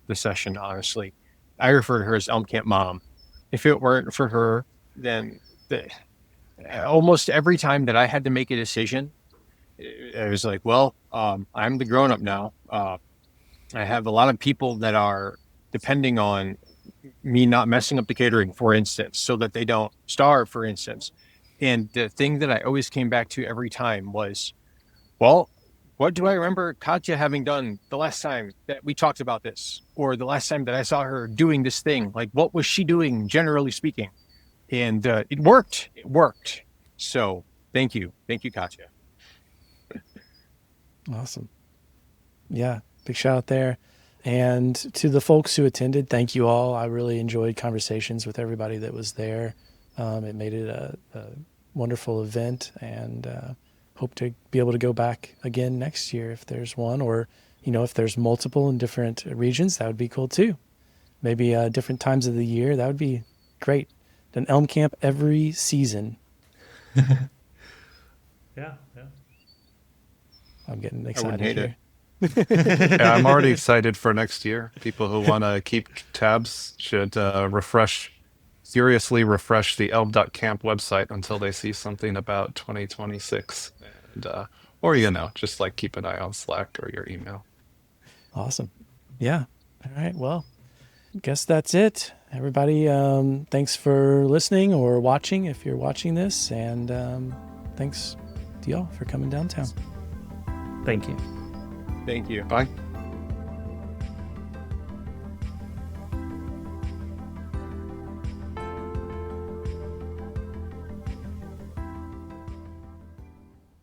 the session, honestly. I refer to her as Elm Camp Mom. If it weren't for her, then almost every time that I had to make a decision, it was like, well, I'm the grown-up now. I have a lot of people that are depending on me not messing up the catering, for instance, so that they don't starve, for instance. And the thing that I always came back to every time was, well, what do I remember Katya having done the last time that we talked about this, or the last time that I saw her doing this thing? Like, what was she doing, generally speaking? And it worked. It worked. So thank you. Thank you, Katya. Awesome. Yeah. Big shout out there. And to the folks who attended, thank you all. I really enjoyed conversations with everybody that was there. It made it a wonderful event, and hope to be able to go back again next year if there's one, or, if there's multiple in different regions, that would be cool too. Maybe different times of the year, that would be great. An Elm Camp every season. Yeah. I'm getting I excited wouldn't hate here. Yeah, I'm already excited for next year. People who want to keep tabs should furiously refresh the elm.camp website until they see something about 2026. And, or, just like keep an eye on Slack or your email. Awesome. Yeah. All right. Well, guess that's it. Everybody, thanks for listening or watching if you're watching this. And thanks to y'all for coming downtown. Thank you. Thank you. Bye.